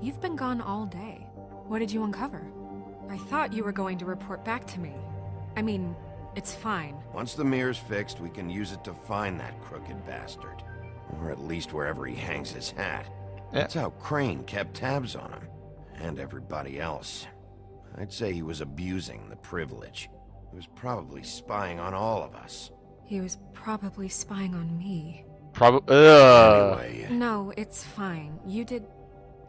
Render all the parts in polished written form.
You've been gone all day. What did you uncover? I thought you were going to report back to me. I mean, it's fine. Once the mirror's fixed, we can use it to find that crooked bastard. Or at least wherever he hangs his hat. That's how Crane kept tabs on him. And everybody else. I'd say he was abusing the privilege. He was probably spying on all of us. He was probably spying on me. Anyway... No, it's fine. You did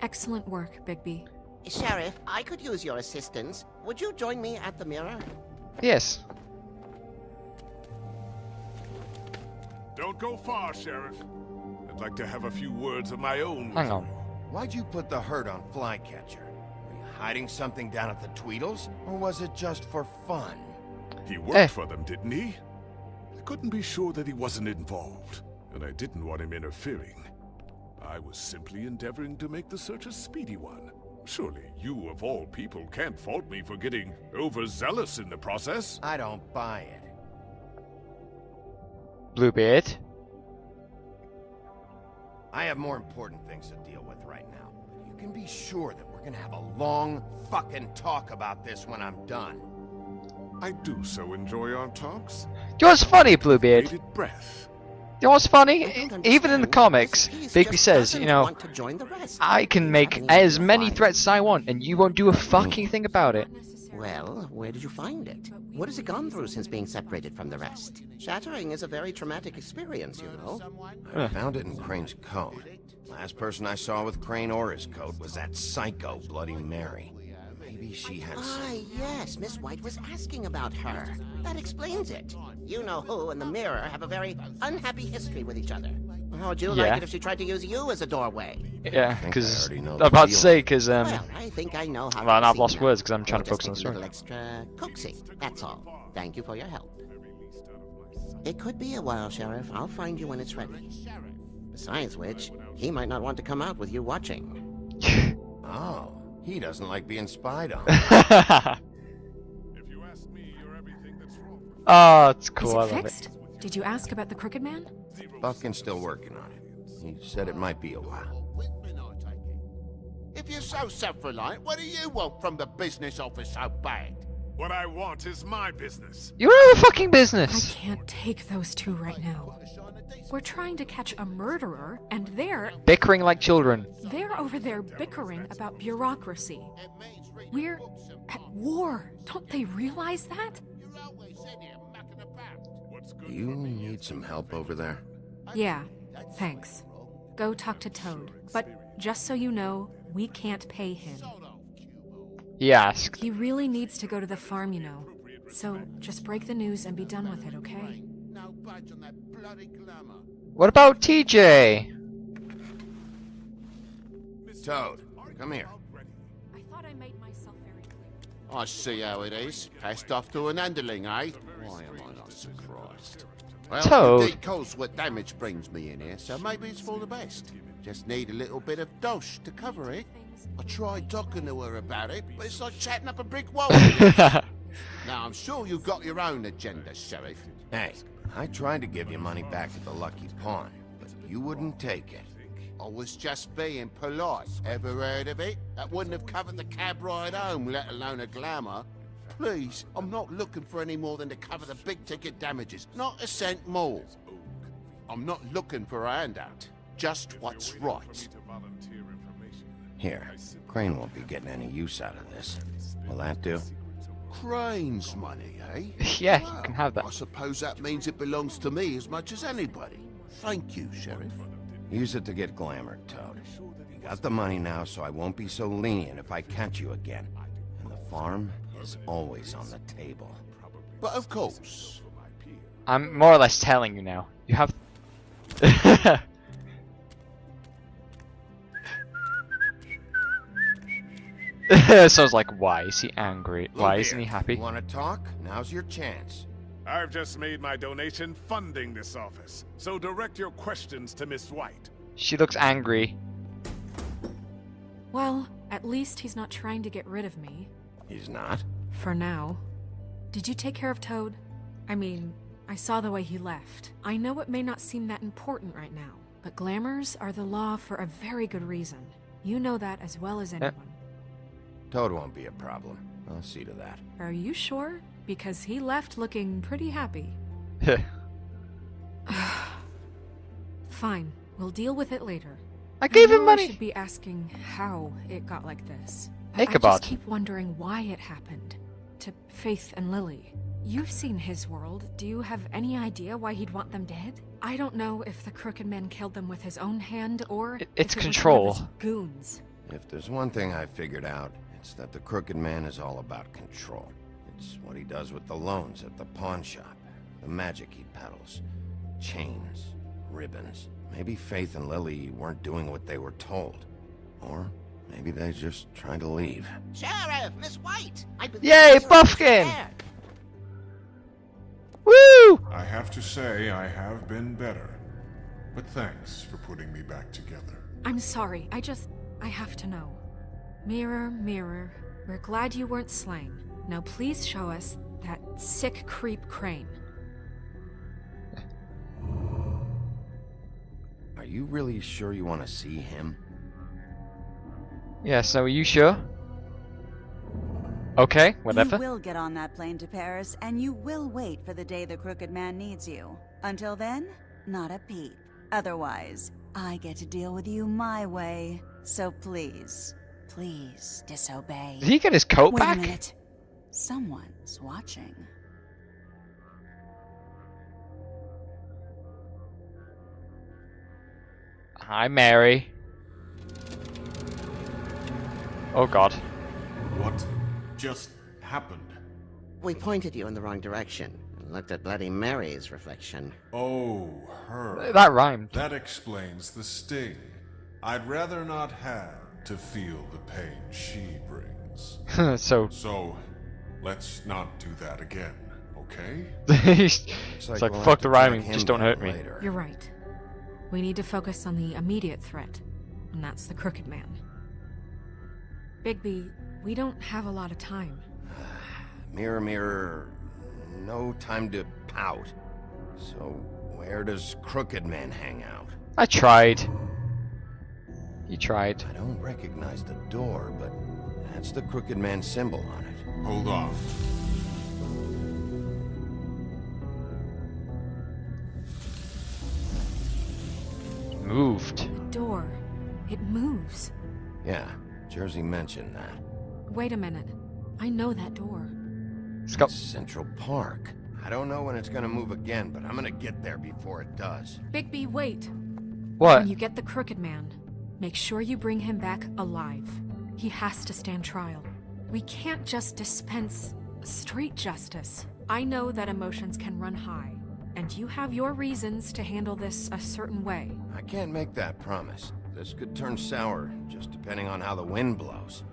excellent work, Bigby. Sheriff, I could use your assistance. Would you join me at the mirror? Yes. Don't go far, Sheriff. I'd like to have a few words of my own. Hang on. Why'd you put the hurt on Flycatcher? Were you hiding something down at the Tweedles? Or was it just for fun? He worked for them, didn't he? I couldn't be sure that he wasn't involved, and I didn't want him interfering. I was simply endeavoring to make the search a speedy one. Surely you, of all people, can't fault me for getting overzealous in the process. I don't buy it. Bluebeard. I have more important things to deal with right now. But you can be sure that we're gonna have a long fucking talk about this when I'm done. I do so enjoy our talks. You know what's funny, Bluebeard? You Bated breath. know what's funny? Even in the comics, Bigby says, you know, Want to join the rest. I can make as many threats as I want, and you won't do a fucking thing about it. Well, where did you find it? What has it gone through since being separated from the rest? Shattering is a very traumatic experience, you know. I found it in Crane's coat. Last person I saw with Crane or his coat was that psycho Bloody Mary. Maybe she had Ah, yes, Miss White was asking about her. That explains it. You know who and the mirror have a very unhappy history with each other. How would you like it if she tried to use you as a doorway? Yeah, because already know I'm the about to deal. say, because Well, I think I know how. well, to I've lost proceed words now. because I'm trying to We'll focus on the just need story. a little extra coaxing. That's all. Thank you for your help. It could be a while, Sheriff. I'll find you when it's ready. Besides which, he might not want to come out with you watching. Oh, he doesn't like being spied on. If you ask me, you're everything that's wrong. Oh, it's Is cool. I it love fixed? it. Did you ask about the Crooked Man? Buffkin's still working on it. He said it might be a while. If you're so self-reliant, what do you want from the business office so bad? What I want is my business. You don't have a fucking I business. can't take those two right now. We're trying to catch a murderer, and they're Bickering like children. over there bickering about bureaucracy. We're at war. Don't they realize that? Do you need some help over there? Yeah, thanks. Go talk to Toad. But just so you know, we can't pay him. He asked. He really needs to go to the farm, you know. So just break the news and be done with it, okay? No budge on that bloody glamour. What about TJ? Toad, come here. I thought I made myself very clear. I see how it is. Passed off to an underling, eh? Why am I not surprised? Well, Toad. indeed calls what damage brings me in here, so maybe it's for the best. Just need a little bit of dosh to cover it. I tried talking to her about it, but it's like chatting up a brick wall. Now, I'm sure you've got your own agenda, Sheriff. Hey, I tried to give you money back at the Lucky Pawn, but you wouldn't take it. I was just being polite. Ever heard of it? That wouldn't have covered the cab ride home, let alone a glamour. Please, I'm not looking for any more than to cover the big-ticket damages. Not a cent more. I'm not looking for a handout. Just what's right. Here, Crane won't be getting any use out of this. Will that do? Crane's money, eh? Yeah, you can have that. I suppose that means it belongs to me as much as anybody. Thank you, Sheriff. Use it to get glamored, Toad. You got the money now, so I won't be so lenient if I catch you again. And the farm is always on the table. But of course. I'm more or less telling you now. You have. So I was like, why is he angry? Why isn't he happy? You want to talk? Now's your chance. I've just made my donation funding this office, so direct your questions to Miss White. She looks angry. Well, at least he's not trying to get rid of me. He's not? For now. Did you take care of Toad? I mean, I saw the way he left. I know it may not seem that important right now, but glamours are the law for a very good reason. You know that as well as anyone. Toad won't be a problem. I'll see to that. Are you sure? Because he left looking pretty happy. Fine, we'll deal with it later. I gave know him money. I should be asking how it got like this. Ichabod. I just keep wondering why it happened. To Faith and Lily. You've seen his world. Do you have any idea why he'd want them dead? I don't know if the Crooked Man killed them with his own hand or It's if it was control. one of his goons. If there's one thing I figured out, it's that the Crooked Man is all about control. It's what he does with the loans at the pawn shop, the magic he peddles, chains, ribbons. Maybe Faith and Lily weren't doing what they were told. Or maybe they're just trying to leave. Sheriff, Miss White! I believe Yay, you're Buffkin! prepared. Woo! I have to say I have been better. But thanks for putting me back together. I'm sorry, I have to know. Mirror, mirror, we're glad you weren't slain. Now please show us that sick creep Crane. Are you really sure you want to see him? Yeah, so are you sure? Okay, whatever. You will get on that plane to Paris, and you will wait for the day the Crooked Man needs you. Until then, not a peep. Otherwise, I get to deal with you my way. So please, please disobey. Did he get his coat Wait back? a minute. Someone's watching. Hi, Mary. Oh god. What just happened? We pointed you in the wrong direction and looked at Bloody Mary's reflection. Oh, her. That rhymed. That explains the sting. I'd rather not have to feel the pain she brings. So So, let's not do that again, okay? it's Looks like we'll fuck have the to track rhyming, him just don't down hurt me. later. You're right. We need to focus on the immediate threat, and that's the Crooked Man. Bigby, we don't have a lot of time. Mirror, mirror, no time to pout. So, where does Crooked Man hang out? I tried. You tried. I don't recognize the door, but that's the Crooked Man symbol on it. Hold on. Moved. The door. It moves. Yeah, Jersey mentioned that. Wait a minute. I know that door. It's got It's Central Park. I don't know when it's gonna move again, but I'm gonna get there before it does. Bigby, wait. what? When you get the Crooked Man, make sure you bring him back alive. He has to stand trial. We can't just dispense street justice. I know that emotions can run high, and you have your reasons to handle this a certain way. I can't make that promise. This could turn sour, just depending on how the wind blows.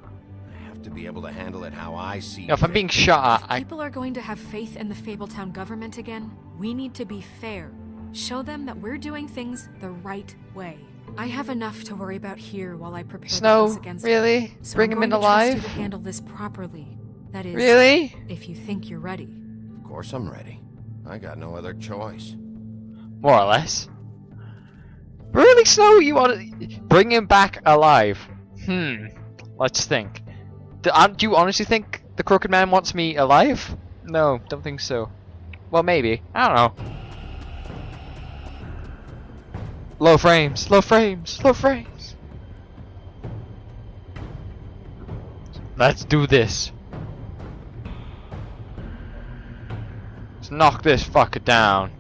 I have to be able to handle it how I see If I'm fit. being shot at, People are going to have faith in the Fabletown government again. We need to be fair. Show them that we're doing things the right way. I have enough to worry about here while I prepare the Snow, case against really? him. So Bring I'm him in going to trust you alive? to handle this properly. That is, Really? if you think you're ready. Of course I'm ready. I got no other choice. More or less. Really, Snow? You want to bring him back alive? Let's think. Do you honestly think the Crooked Man wants me alive? No, don't think so. Well, maybe. I don't know. Low frames, low frames, low frames. Let's do this. Let's knock this fucker down.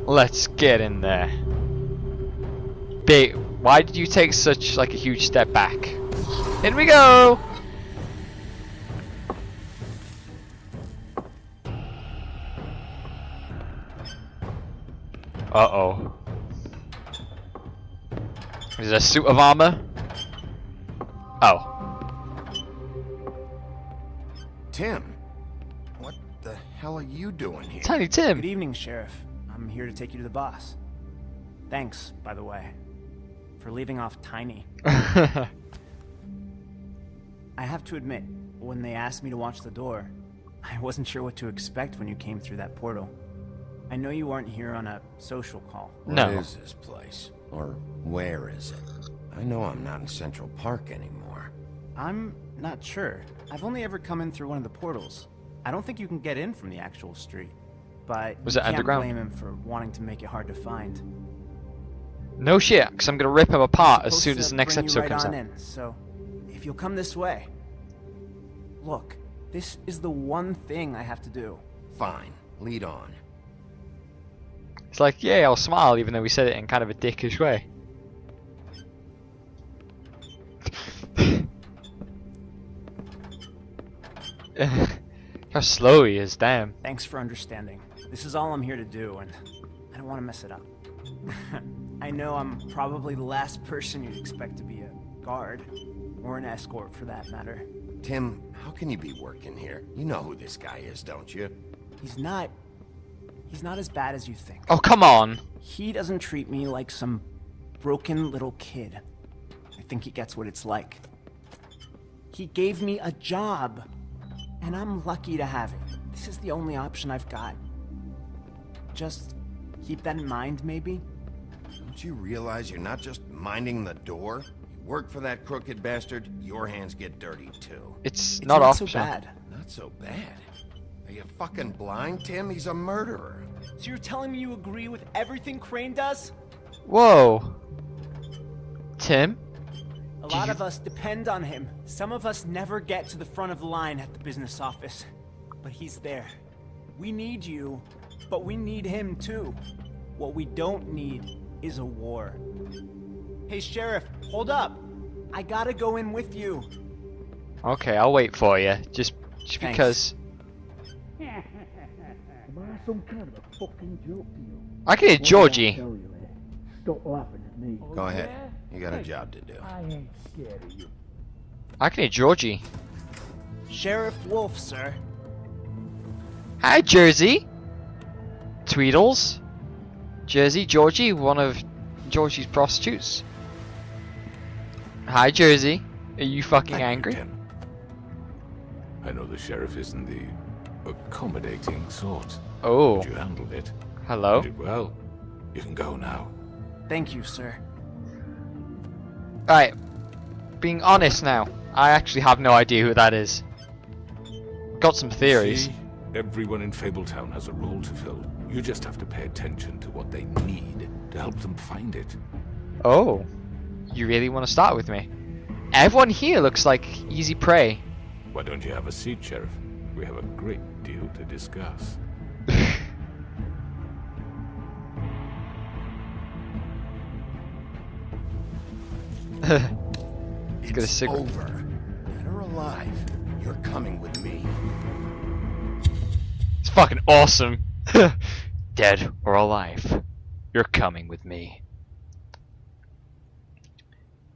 Let's get in there. Big. Why did you take such like a huge step back? Here we go. Uh-oh. Is there a suit of armor? Oh. Tim, what the hell are you doing here? Tiny Tim. Good evening, Sheriff. I'm here to take you to the boss. Thanks, by the way, for leaving off Tiny. I have to admit, when they asked me to watch the door, I wasn't sure what to expect when you came through that portal. I know you weren't here on a social call. No. What is this place? Or where is it? I know I'm not in Central Park anymore. I'm not sure. I've only ever come in through one of the portals. I don't think you can get in from the actual street. But Was you it can't underground? blame him for wanting to make it hard to find. No shit, because I'm gonna rip him apart as Supposed soon to as the next bring you episode right comes on out. in, so if you'll come this way. Look, this is the one thing I have to do. Fine, lead on. It's like, yeah, I'll smile, even though we said it in kind of a dickish way. How slow he is, damn. Thanks for understanding. This is all I'm here to do, and I don't want to mess it up. I know I'm probably the last person you'd expect to be a guard, or an escort for that matter. Tim, how can you be working here? You know who this guy is, don't you? He's not as bad as you think. Oh, come on. He doesn't treat me like some broken little kid. I think he gets what it's like. He gave me a job, and I'm lucky to have it. This is the only option I've got. Just keep that in mind, maybe? Don't you realize you're not just minding the door? You work for that crooked bastard, your hands get dirty too. It's It's not not so optional. bad. Not so bad. Are you fucking blind, Tim? He's a murderer. So you're telling me you agree with everything Crane does? Whoa. Tim? A Do lot you- of us depend on him. Some of us never get to the front of the line at the business office. But he's there. We need you, but we need him too. What we don't need is a war. Hey, Sheriff, hold up. I gotta go in with you. Okay, I'll wait for you. Just Thanks. because. Am I some kind of a fucking joke to you? I can hear Georgie. Tell you that. Stop laughing at me. Go ahead. You got a job to do. I ain't scared of you. I can hear Georgie. Sheriff Wolf, sir. Hi, Jersey. Tweedles. Jersey, Georgie, one of Georgie's prostitutes. Hi, Jersey. Are you fucking Thank you, angry? Tim. I know the sheriff isn't the accommodating sort. Oh, But you handled it. hello. You did well. You can go now. Thank you, sir. Right, being honest now, I actually have no idea who that is. Got some theories. See, everyone in Fabletown has a role to fill. You just have to pay attention to what they need to help them find it. Oh, you really want to start with me? Everyone here looks like easy prey. Why don't you have a seat, Sheriff? We have a great deal to discuss. He's got a It's cigarette. over. Dead or alive, you're coming with me. It's fucking awesome. Dead or alive, you're coming with me.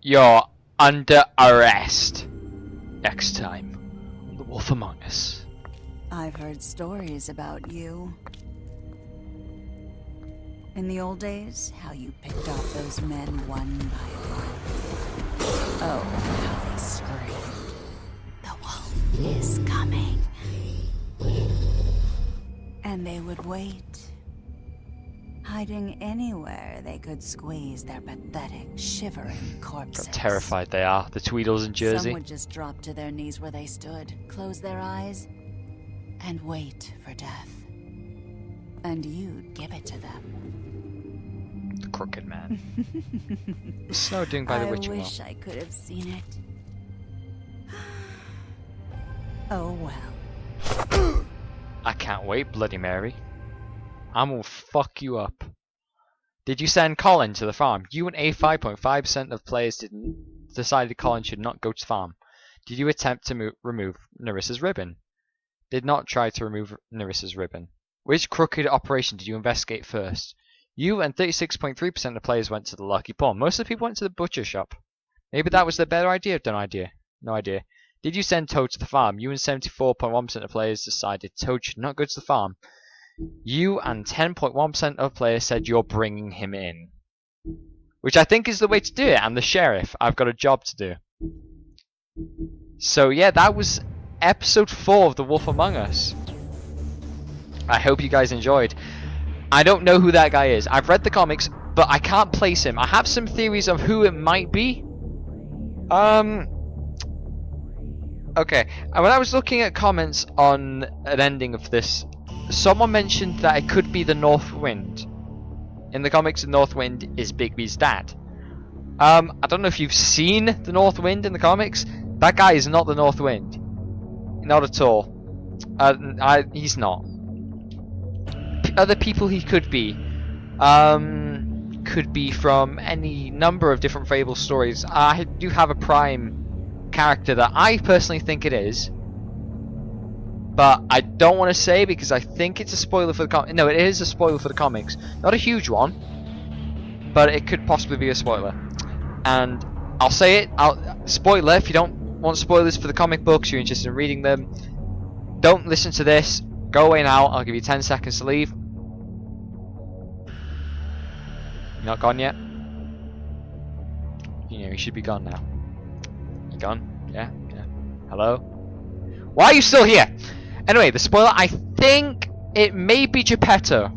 You're under arrest. Next time on The Wolf Among Us. I've heard stories about you. In the old days, how you picked off those men one by one. Oh, how they screamed. The wolf is coming. And they would wait, hiding anywhere they could squeeze their pathetic, shivering corpses. How terrified they are, the Tweedles in Jersey. Some would just drop to their knees where they stood, close their eyes, and wait for death. And you'd give it to them. The Crooked Man. What's Snow doing by the I witching well? wish I could have seen it. Oh well. I can't wait, Bloody Mary. I'm gonna fuck you up. Did you send Colin to the farm? You and 85.5% of players decided Colin should not go to the farm. Did you attempt to remove Nerissa's ribbon? Did not try to remove Nerissa's ribbon. Which crooked operation did you investigate first? You and 36.3% of players went to the Lucky Pawn. Most of the people went to the butcher shop. Maybe that was the better idea. No idea. Did you send Toad to the farm? You and 74.1% of players decided Toad should not go to the farm. You and 10.1% of players said you're bringing him in. Which I think is the way to do it. I'm the sheriff. I've got a job to do. So yeah, that was episode 4 of The Wolf Among Us. I hope you guys enjoyed. I don't know who that guy is. I've read the comics, but I can't place him. I have some theories of who it might be. Okay, and when I was looking at comments on an ending of this, someone mentioned that it could be the North Wind. In the comics, the North Wind is Bigby's dad. I don't know if you've seen the North Wind in the comics. That guy is not the North Wind. Not at all. He's not. Other people he could be from any number of different Fable stories. I do have a prime character that I personally think it is, but I don't want to say because I think it's a spoiler for the comics. No, it is a spoiler for the comics. Not a huge one, but it could possibly be a spoiler. And I'll say it. Spoiler, if you don't want spoilers for the comic books, you're interested in reading them, don't listen to this. Go away now. I'll give you 10 seconds to leave. You're not gone yet? You should be gone now. You gone? Yeah? Yeah. Hello? Why are you still here? Anyway, the spoiler, I think it may be Geppetto.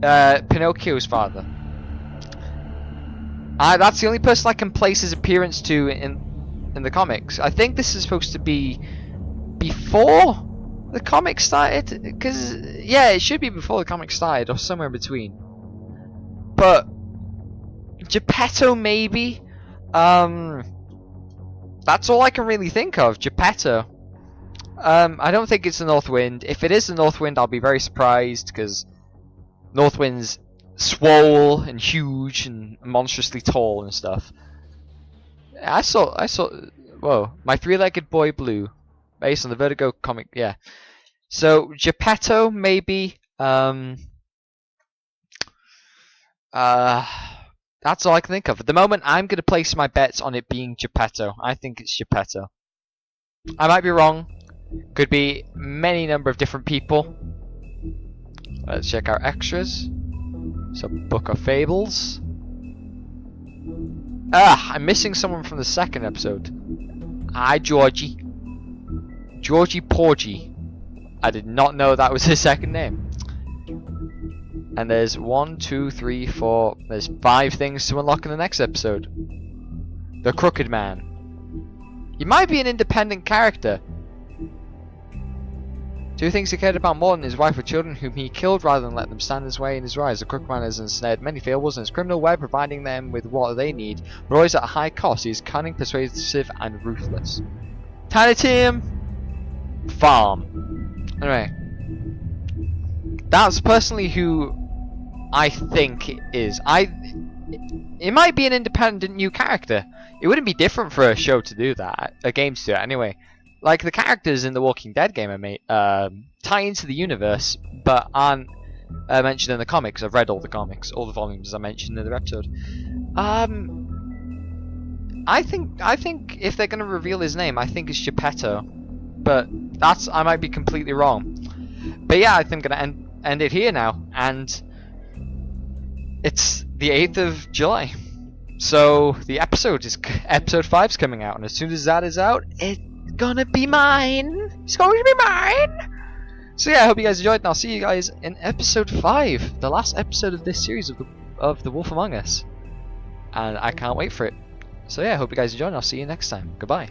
Pinocchio's father. That's the only person I can place his appearance to in the comics. I think this is supposed to be before the comic started, because yeah, it should be before the comic started or somewhere in between. But Geppetto maybe. That's all I can really think of. Geppetto. I don't think it's the North Wind. If it is the North Wind, I'll be very surprised because North Wind's swole and huge and monstrously tall and stuff. I saw. Whoa, My Three-Legged Boy Blue, based on the Vertigo comic. Yeah. So Geppetto maybe. That's all I can think of. At the moment, I'm going to place my bets on it being Geppetto. I think it's Geppetto. I might be wrong. Could be many number of different people. Let's check our extras. So, Book of Fables. I'm missing someone from the second episode. Hi, Georgie. Georgie Porgy. I did not know that was his second name. And there's 1, 2, 3, 4. There's 5 things to unlock in the next episode. The Crooked Man. He might be an independent character. 2 things he cared about more than his wife or children, whom he killed rather than let them stand in his way in his rise. The Crooked Man has ensnared many fables in his criminal web, providing them with what they need, but always at a high cost. He is cunning, persuasive, and ruthless. Tiny Tim Farm. Anyway, that's personally who I think it is. It might be an independent new character. It wouldn't be different for a show to do that, a game to do it anyway. Like the characters in the Walking Dead game I made tie into the universe, but aren't mentioned in the comics. I've read all the comics, all the volumes as I mentioned in the episode. I think if they're gonna reveal his name, I think it's Geppetto, but I might be completely wrong. But yeah, I think I'm gonna end it here now, and it's the 8th of July. So the episode 5's coming out, and as soon as that is out, it's gonna be mine. It's going to be mine. So yeah, I hope you guys enjoyed, and I'll see you guys in episode 5, the last episode of this series of The Wolf Among Us. And I can't wait for it. So yeah, I hope you guys enjoyed, and I'll see you next time. Goodbye.